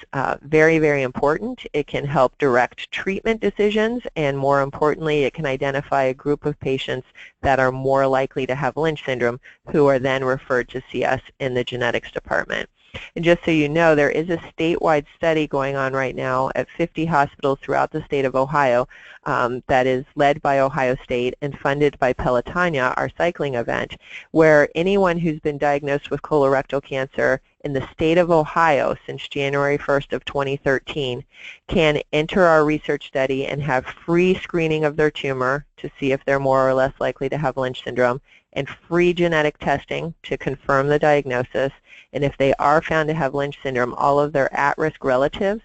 very, very important. It can help direct treatment decisions, and more importantly, it can identify a group of patients that are more likely to have Lynch syndrome, who are then referred to see us in the genetics department. And just so you know, there is a statewide study going on right now at 50 hospitals throughout the state of Ohio that is led by Ohio State and funded by Pelotonia, our cycling event, where anyone who's been diagnosed with colorectal cancer in the state of Ohio since January 1st of 2013 can enter our research study and have free screening of their tumor to see if they're more or less likely to have Lynch syndrome, and free genetic testing to confirm the diagnosis. And if they are found to have Lynch syndrome, all of their at-risk relatives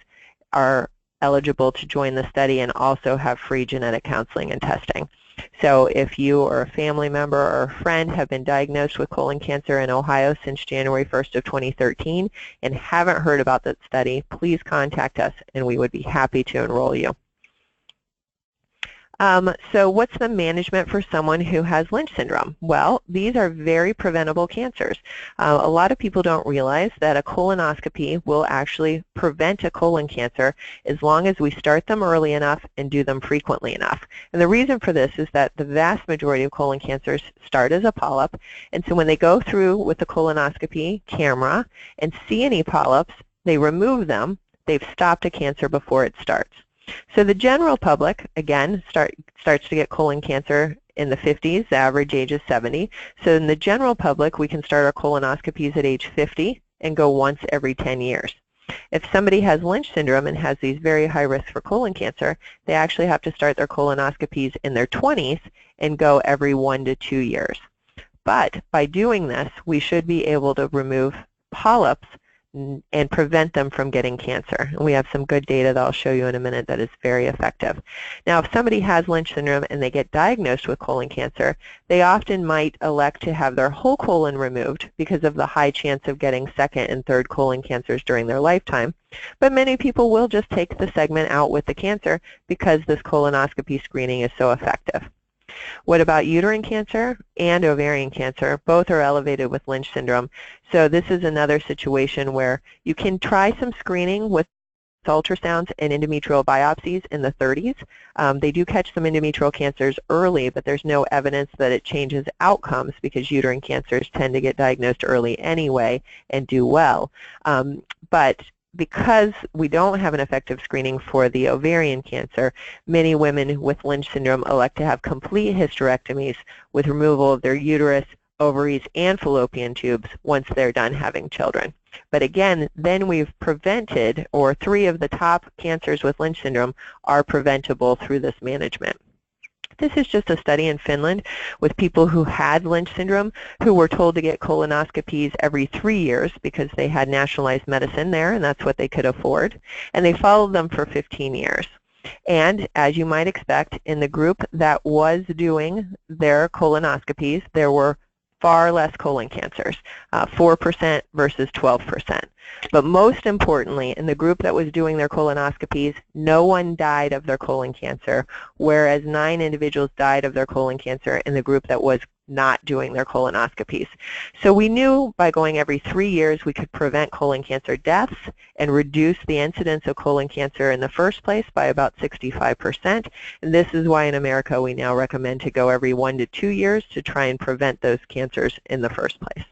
are eligible to join the study and also have free genetic counseling and testing. So if you or a family member or a friend have been diagnosed with colon cancer in Ohio since January 1st of 2013 and haven't heard about that study, please contact us and we would be happy to enroll you. So what's the management for someone who has Lynch syndrome? Well, these are very preventable cancers. A lot of people don't realize that a colonoscopy will actually prevent a colon cancer as long as we start them early enough and do them frequently enough. And the reason for this is that the vast majority of colon cancers start as a polyp, and so when they go through with the colonoscopy camera and see any polyps, they remove them. They've stopped a cancer before it starts. So the general public, again, starts to get colon cancer in the 50s. The average age is 70. So in the general public, we can start our colonoscopies at age 50 and go once every 10 years. If somebody has Lynch syndrome and has these very high risks for colon cancer, they actually have to start their colonoscopies in their 20s and go every 1 to 2 years. But by doing this, we should be able to remove polyps and prevent them from getting cancer. And we have some good data that I'll show you in a minute that is very effective. Now, if somebody has Lynch syndrome and they get diagnosed with colon cancer, they often might elect to have their whole colon removed because of the high chance of getting 2nd and 3rd colon cancers during their lifetime. But many people will just take the segment out with the cancer because this colonoscopy screening is so effective. What about uterine cancer and ovarian cancer? Both are elevated with Lynch syndrome. So this is another situation where you can try some screening with ultrasounds and endometrial biopsies in the 30s. They do catch some endometrial cancers early, but there's no evidence that it changes outcomes because uterine cancers tend to get diagnosed early anyway and do well. But because we don't have an effective screening for the ovarian cancer, many women with Lynch syndrome elect to have complete hysterectomies with removal of their uterus, ovaries, and fallopian tubes once they're done having children. But again, then we've prevented, or 3 of the top cancers with Lynch syndrome are preventable through this management. This is just a study in Finland with people who had Lynch syndrome who were told to get colonoscopies every 3 years because they had nationalized medicine there and that's what they could afford. And they followed them for 15 years. And as you might expect, in the group that was doing their colonoscopies, there were far less colon cancers, 4% versus 12%. But most importantly, in the group that was doing their colonoscopies, no one died of their colon cancer, whereas 9 individuals died of their colon cancer in the group that was not doing their colonoscopies. So we knew by going every 3 years we could prevent colon cancer deaths and reduce the incidence of colon cancer in the first place by about 65%. And this is why in America we now recommend to go every 1 to 2 years to try and prevent those cancers in the first place.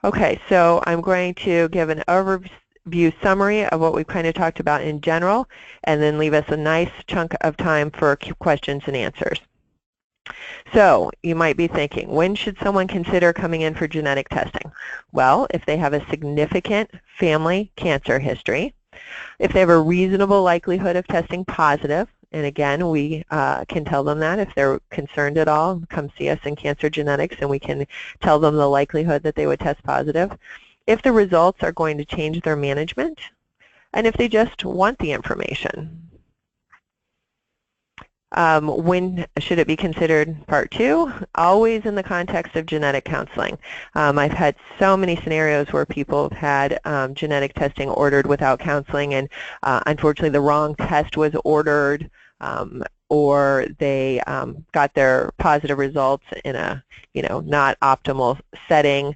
Okay, so I'm going to give an overview summary of what we've kind of talked about in general, and then leave us a nice chunk of time for questions and answers. So you might be thinking, when should someone consider coming in for genetic testing? Well, if they have a significant family cancer history, if they have a reasonable likelihood of testing positive, and again, we can tell them that if they're concerned at all, come see us in Cancer Genetics and we can tell them the likelihood that they would test positive. If the results are going to change their management, and if they just want the information. When should it be considered? Part 2, always in the context of genetic counseling. I've had so many scenarios where people have had genetic testing ordered without counseling, and unfortunately the wrong test was ordered, or they got their positive results in a not optimal setting,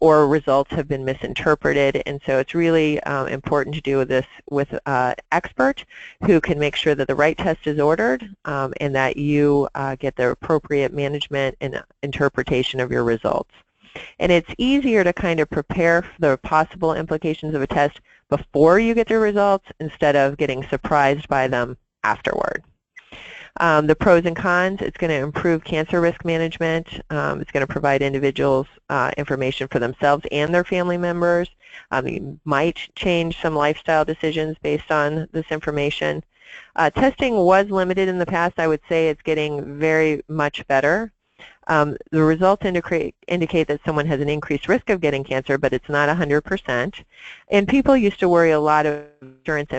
or results have been misinterpreted. And so it's really important to do this with an expert who can make sure that the right test is ordered and that you get the appropriate management and interpretation of your results. And it's easier to kind of prepare for the possible implications of a test before you get the results instead of getting surprised by them afterward. The pros and cons, it's going to improve cancer risk management. It's going to provide individuals information for themselves and their family members. You might change some lifestyle decisions based on this information. Testing was limited in the past. I would say it's getting very much better. The results indicate that someone has an increased risk of getting cancer, but it's not 100%. And people used to worry a lot of insurance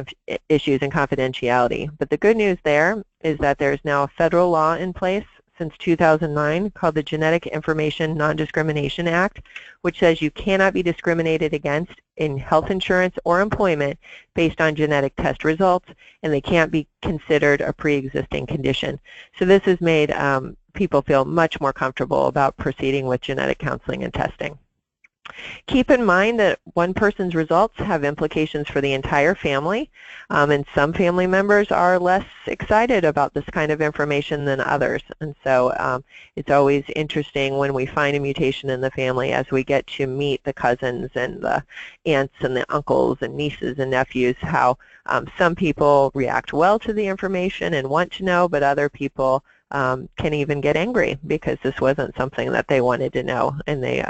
issues and confidentiality. But the good news there is that there's now a federal law in place since 2009 called the Genetic Information Non-Discrimination Act, which says you cannot be discriminated against in health insurance or employment based on genetic test results, and they can't be considered a pre-existing condition. So this has made people feel much more comfortable about proceeding with genetic counseling and testing. Keep in mind that one person's results have implications for the entire family, and some family members are less excited about this kind of information than others. And so it's always interesting when we find a mutation in the family as we get to meet the cousins and the aunts and the uncles and nieces and nephews, how some people react well to the information and want to know, but other people can even get angry because this wasn't something that they wanted to know, and they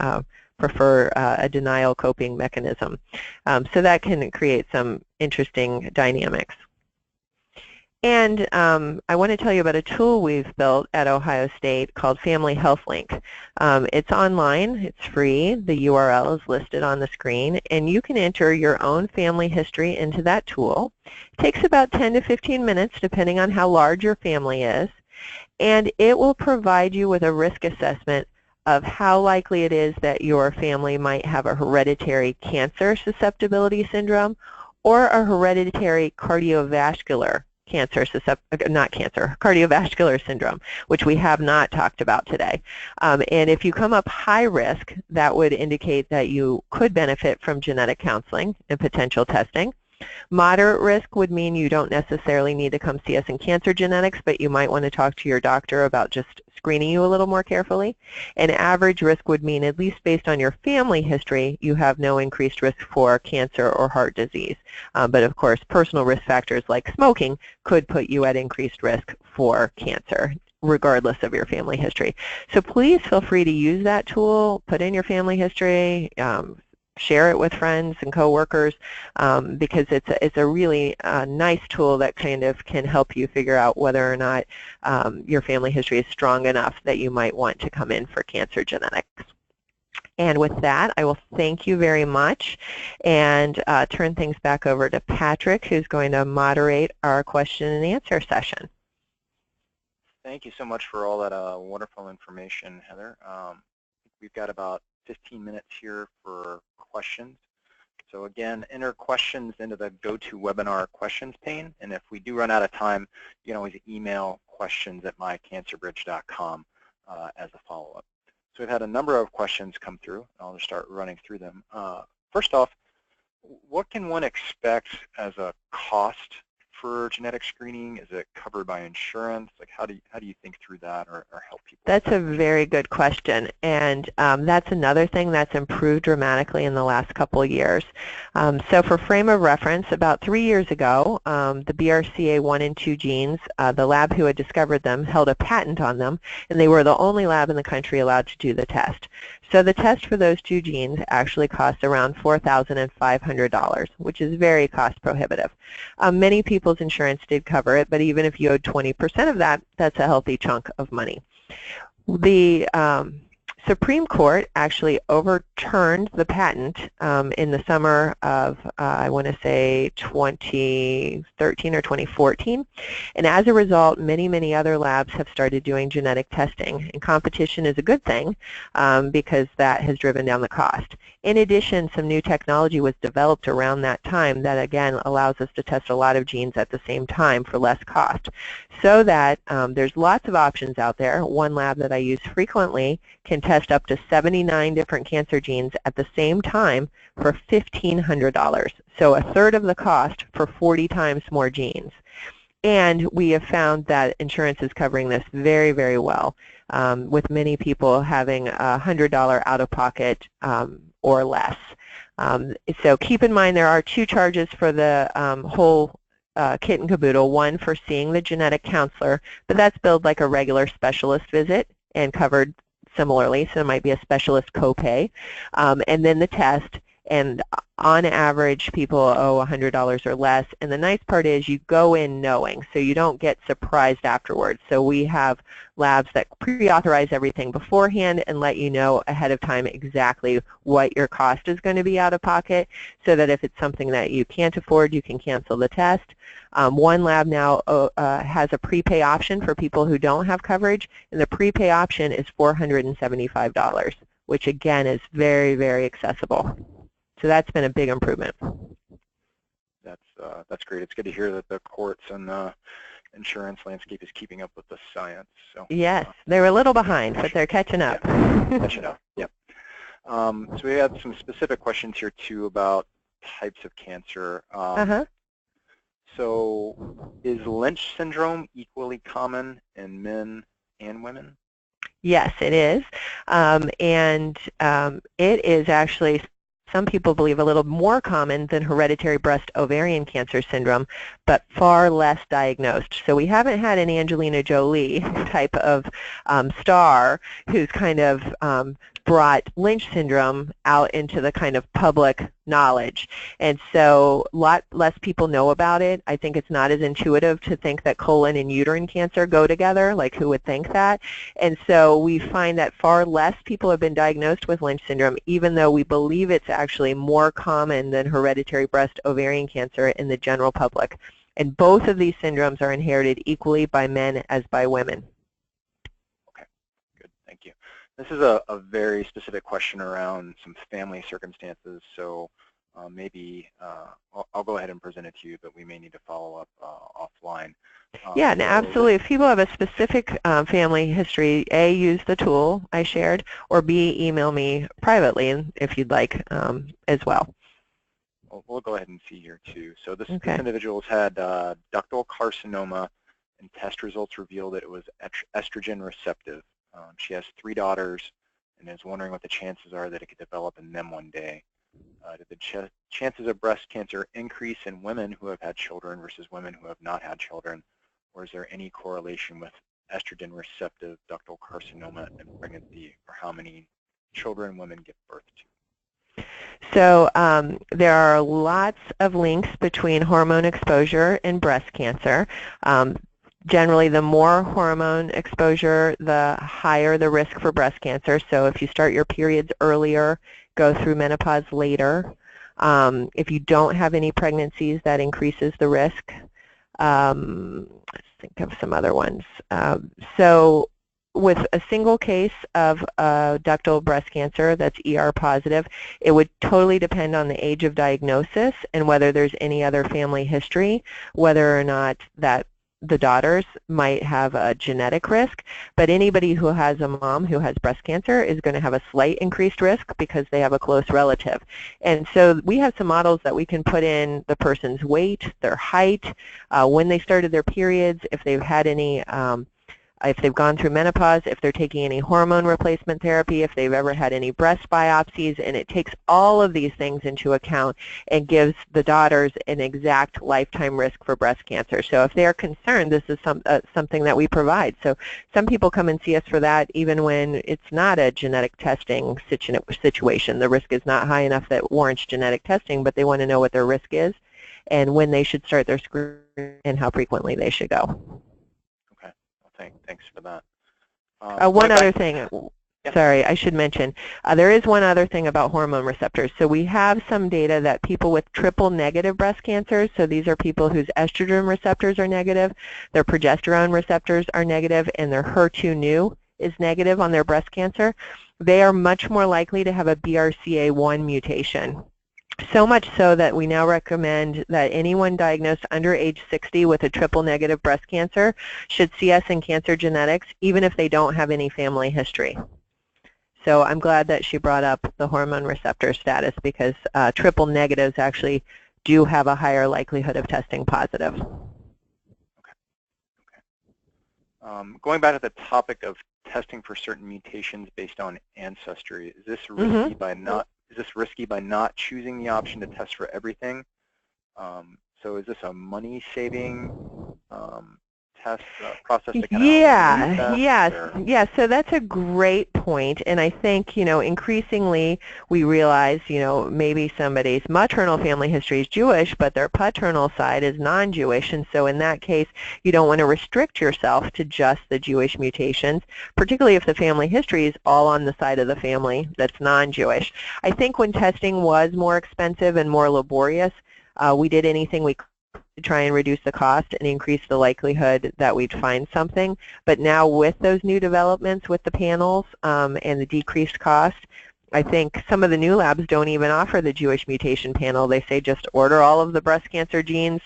prefer a denial coping mechanism. So that can create some interesting dynamics. And I want to tell you about a tool we've built at Ohio State called Family Health Link. It's online, it's free, the URL is listed on the screen, and you can enter your own family history into that tool. It takes about 10 to 15 minutes depending on how large your family is, and it will provide you with a risk assessment of how likely it is that your family might have a hereditary cancer susceptibility syndrome or a hereditary cardiovascular cardiovascular syndrome, which we have not talked about today. And if you come up high risk, that would indicate that you could benefit from genetic counseling and potential testing. Moderate risk would mean you don't necessarily need to come see us in Cancer Genetics, but you might want to talk to your doctor about just screening you a little more carefully. And average risk would mean, at least based on your family history, you have no increased risk for cancer or heart disease. But of course, personal risk factors like smoking could put you at increased risk for cancer, regardless of your family history. So please feel free to use that tool, put in your family history, share it with friends and coworkers, because it's a really nice tool that kind of can help you figure out whether or not your family history is strong enough that you might want to come in for Cancer Genetics. And with that, I will thank you very much and turn things back over to Patrick, who's going to moderate our question and answer session. Thank you so much for all that wonderful information, Heather. We've got about 15 minutes here for questions. So again, enter questions into the GoToWebinar questions pane, and if we do run out of time, you can always email questions@mycancerbridge.com as a follow-up. So we've had a number of questions come through. I'll just start running through them. First off, what can one expect as a cost for genetic screening? Is it covered by insurance? Like, how do you think through that or help people? That's a very good question, and that's another thing that's improved dramatically in the last couple of years. So for frame of reference, about 3 years ago, the BRCA1 and 2 genes, the lab who had discovered them held a patent on them, and they were the only lab in the country allowed to do the test. So the test for those 2 genes actually cost around $4,500, which is very cost prohibitive. Many people's insurance did cover it, but even if you owed 20% of that, that's a healthy chunk of money. The Supreme Court actually overturned the patent in the summer of, I want to say, 2013 or 2014. And as a result, many other labs have started doing genetic testing. And competition is a good thing because that has driven down the cost. In addition, some new technology was developed around that time that, again, allows us to test a lot of genes at the same time for less cost. So that there's lots of options out there. One lab that I use frequently can test up to 79 different cancer genes at the same time for $1,500. So a third of the cost for 40 times more genes. And we have found that insurance is covering this very well, with many people having a $100 out-of-pocket or less. So keep in mind there are 2 charges for the whole kit and caboodle, one for seeing the genetic counselor, but that's billed like a regular specialist visit and covered similarly, so it might be a specialist copay, and then the test, and on average people owe $100 or less, and the nice part is you go in knowing, so you don't get surprised afterwards. So we have labs that pre-authorize everything beforehand and let you know ahead of time exactly what your cost is going to be out of pocket, so that if it's something that you can't afford, you can cancel the test. One lab now has a prepay option for people who don't have coverage, and the prepay option is $475, which again is very accessible. So that's been a big improvement. That's great. It's good to hear that the courts and the insurance landscape is keeping up with the science. So yes, they were a little behind, but they're catching up. Yeah, catching up. Yep. So we had some specific questions here too about types of cancer. So is Lynch syndrome equally common in men and women? Yes, it is, and it is actually, some people believe, a little more common than hereditary breast ovarian cancer syndrome, but far less diagnosed. So we haven't had an Angelina Jolie type of star who's kind of brought Lynch syndrome out into the kind of public knowledge. And so a lot less people know about it. I think it's not as intuitive to think that colon and uterine cancer go together, like who would think that? And so we find that far less people have been diagnosed with Lynch syndrome, even though we believe it's actually more common than hereditary breast ovarian cancer in the general public. And both of these syndromes are inherited equally by men as by women. Okay, good, thank you. This is a very specific question around some family circumstances, so maybe I'll go ahead and present it to you, but we may need to follow up offline. Yeah, no, absolutely. If people have a specific family history, A, use the tool I shared, or B, email me privately if you'd like as well. We'll go ahead and see here too. So this individual's had ductal carcinoma, and test results revealed that it was estrogen receptive. She has 3 daughters and is wondering what the chances are that it could develop in them one day. Did the chances of breast cancer increase in women who have had children versus women who have not had children? Or is there any correlation with estrogen receptive ductal carcinoma and pregnancy, or how many children women give birth to? So there are lots of links between hormone exposure and breast cancer. Generally, the more hormone exposure, the higher the risk for breast cancer. So if you start your periods earlier, go through menopause later. If you don't have any pregnancies, that increases the risk. think of some other ones. So with a single case of ductal breast cancer that's ER positive, it would totally depend on the age of diagnosis and whether there's any other family history, whether or not that the daughters might have a genetic risk. But anybody who has a mom who has breast cancer is going to have a slight increased risk because they have a close relative. And so we have some models that we can put in the person's weight, their height, when they started their periods, if they've had any if they've gone through menopause, if they're taking any hormone replacement therapy, if they've ever had any breast biopsies, and it takes all of these things into account and gives the daughters an exact lifetime risk for breast cancer. So if they're concerned, this is something that we provide. So some people come and see us for that even when it's not a genetic testing situation. The risk is not high enough that warrants genetic testing, but they want to know what their risk is and when they should start their screening and how frequently they should go. Thanks for that. One other thing, yeah. Sorry, I should mention, there is one other thing about hormone receptors. So we have some data that people with triple negative breast cancers, so these are people whose estrogen receptors are negative, their progesterone receptors are negative, and their HER2/neu is negative on their breast cancer, they are much more likely to have a BRCA1 mutation. So much so that we now recommend that anyone diagnosed under age 60 with a triple negative breast cancer should see us in Cancer Genetics, even if they don't have any family history. So I'm glad that she brought up the hormone receptor status because triple negatives actually do have a higher likelihood of testing positive. Okay. Going back to the topic of testing for certain mutations based on ancestry, is this risky by not? Is this risky by not choosing the option to test for everything? So is this a money-saving test process to kind of yes. So that's a great point, and I think increasingly we realize maybe somebody's maternal family history is Jewish, but their paternal side is non-Jewish, and so in that case you don't want to restrict yourself to just the Jewish mutations, particularly if the family history is all on the side of the family that's non-Jewish. I think when testing was more expensive and more laborious, we did anything we could to try and reduce the cost and increase the likelihood that we'd find something. But now with those new developments with the panels and the decreased cost, I think some of the new labs don't even offer the Jewish mutation panel. They say just order all of the breast cancer genes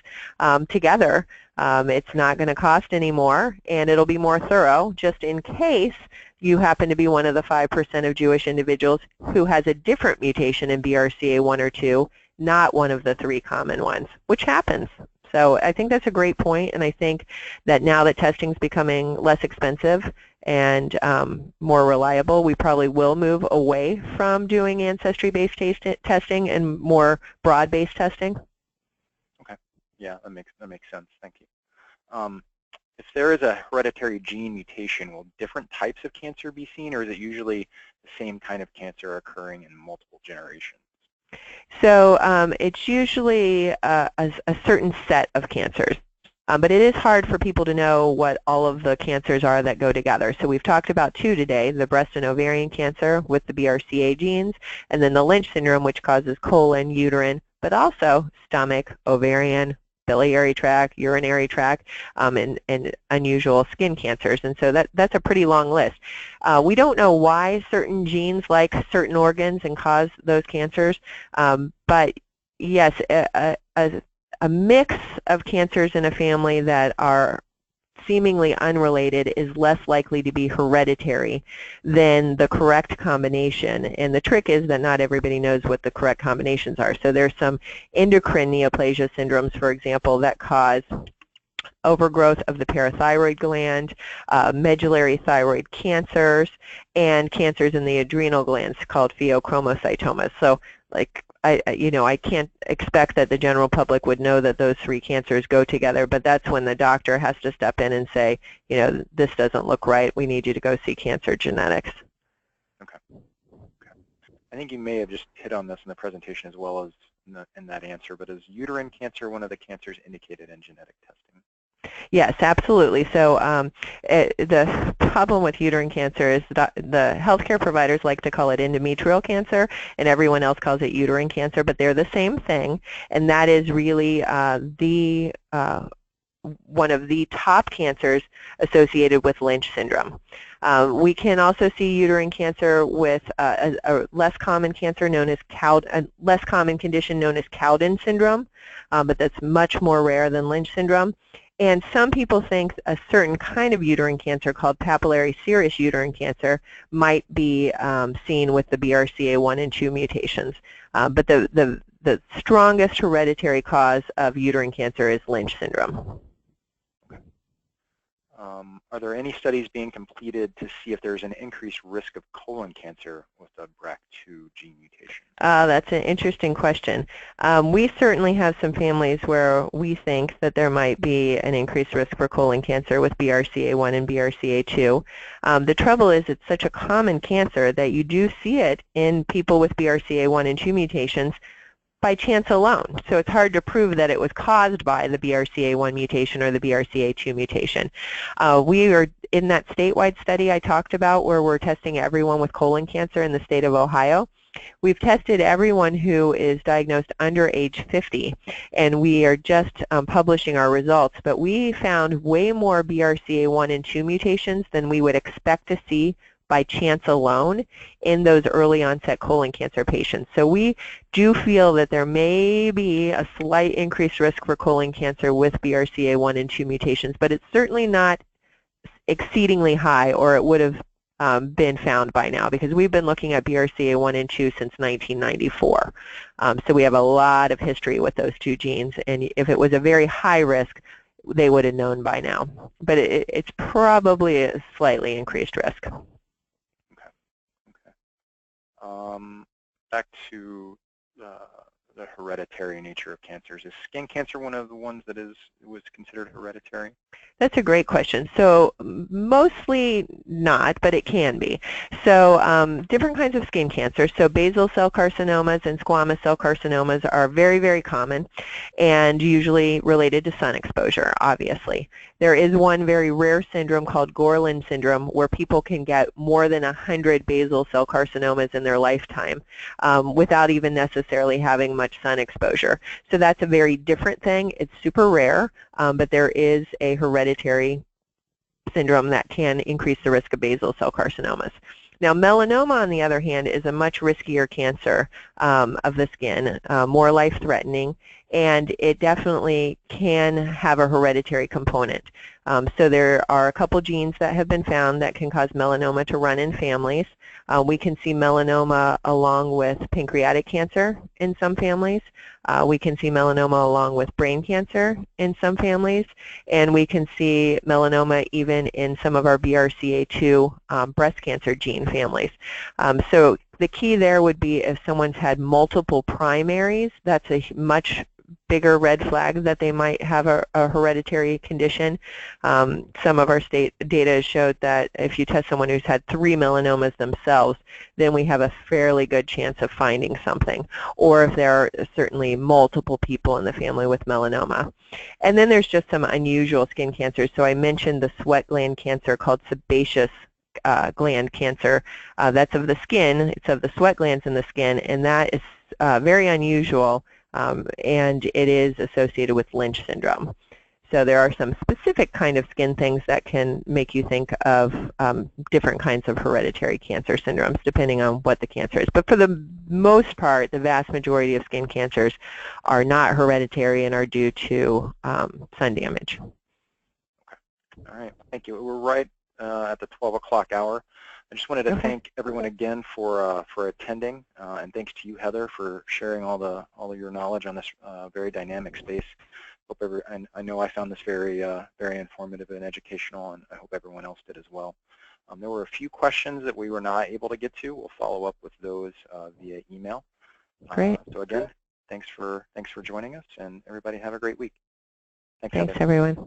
together. It's not going to cost any more, and it'll be more thorough just in case you happen to be one of the 5% of Jewish individuals who has a different mutation in BRCA1 or 2, not one of the 3 common ones, which happens. So I think that's a great point, and I think that now that testing is becoming less expensive and more reliable, we probably will move away from doing ancestry-based testing and more broad-based testing. Okay, yeah, that makes sense. Thank you. If there is a hereditary gene mutation, will different types of cancer be seen, or is it usually the same kind of cancer occurring in multiple generations? So it's usually a certain set of cancers, but it is hard for people to know what all of the cancers are that go together. So we've talked about 2 today, the breast and ovarian cancer with the BRCA genes, and then the Lynch syndrome, which causes colon, uterine, but also stomach, ovarian, biliary tract, urinary tract, and unusual skin cancers. And so that's a pretty long list. We don't know why certain genes like certain organs and cause those cancers, but yes, a mix of cancers in a family that are seemingly unrelated is less likely to be hereditary than the correct combination. And the trick is that not everybody knows what the correct combinations are. So there's some endocrine neoplasia syndromes, for example, that cause overgrowth of the parathyroid gland, medullary thyroid cancers, and cancers in the adrenal glands called pheochromocytomas. So I can't expect that the general public would know that those 3 cancers go together, but that's when the doctor has to step in and say, this doesn't look right. We need you to go see Cancer Genetics. Okay. I think you may have just hit on this in the presentation as well as in that answer, but is uterine cancer one of the cancers indicated in genetic testing? Yes, absolutely. So the problem with uterine cancer is the healthcare providers like to call it endometrial cancer, and everyone else calls it uterine cancer, but they're the same thing, and that is really one of the top cancers associated with Lynch syndrome. We can also see uterine cancer with a less common cancer known as a less common condition known as Cowden syndrome, but that's much more rare than Lynch syndrome. And some people think a certain kind of uterine cancer called papillary serous uterine cancer might be seen with the BRCA1 and 2 mutations. But the strongest hereditary cause of uterine cancer is Lynch syndrome. Are there any studies being completed to see if there's an increased risk of colon cancer with a BRCA2 gene mutation? That's an interesting question. We certainly have some families where we think that there might be an increased risk for colon cancer with BRCA1 and BRCA2. The trouble is it's such a common cancer that you do see it in people with BRCA1 and 2 mutations by chance alone. So it's hard to prove that it was caused by the BRCA1 mutation or the BRCA2 mutation. We are in that statewide study I talked about where we're testing everyone with colon cancer in the state of Ohio. We've tested everyone who is diagnosed under age 50, and we are just publishing our results, but we found way more BRCA1 and 2 mutations than we would expect to see by chance alone in those early onset colon cancer patients. So we do feel that there may be a slight increased risk for colon cancer with BRCA1 and 2 mutations, but it's certainly not exceedingly high, or it would have been found by now, because we've been looking at BRCA1 and 2 since 1994. So we have a lot of history with those two genes, and if it was a very high risk, they would have known by now. But it's probably a slightly increased risk. Back to the hereditary nature of cancers. Is skin cancer one of the ones that was considered hereditary? That's a great question. So mostly not, but it can be. So different kinds of skin cancer. So basal cell carcinomas and squamous cell carcinomas are very, very common and usually related to sun exposure, obviously. There is one very rare syndrome called Gorlin syndrome where people can get more than 100 basal cell carcinomas in their lifetime without even necessarily having much sun exposure. So that's a very different thing. It's super rare, but there is a hereditary syndrome that can increase the risk of basal cell carcinomas. Now, melanoma, on the other hand, is a much riskier cancer of the skin, more life-threatening, and it definitely can have a hereditary component. So there are a couple genes that have been found that can cause melanoma to run in families. We can see melanoma along with pancreatic cancer in some families. We can see melanoma along with brain cancer in some families, and we can see melanoma even in some of our BRCA2 breast cancer gene families. So the key there would be if someone's had multiple primaries, that's a much bigger red flag that they might have a hereditary condition. Some of our state data showed that if you test someone who's had 3 melanomas themselves, then we have a fairly good chance of finding something, or if there are certainly multiple people in the family with melanoma. And then there's just some unusual skin cancers. So I mentioned the sweat gland cancer called sebaceous gland cancer. That's of the skin. It's of the sweat glands in the skin, and that is very unusual. And it is associated with Lynch syndrome. So there are some specific kind of skin things that can make you think of different kinds of hereditary cancer syndromes depending on what the cancer is. But for the most part, the vast majority of skin cancers are not hereditary and are due to sun damage. Okay. All right. Thank you. We're right at the 12 o'clock hour. I just wanted to thank everyone again for attending, and thanks to you, Heather, for sharing all of your knowledge on this very dynamic space. I know I found this very informative and educational, and I hope everyone else did as well. There were a few questions that we were not able to get to. We'll follow up with those via email. Great. So again, thanks for joining us, and everybody have a great week. Thanks everyone.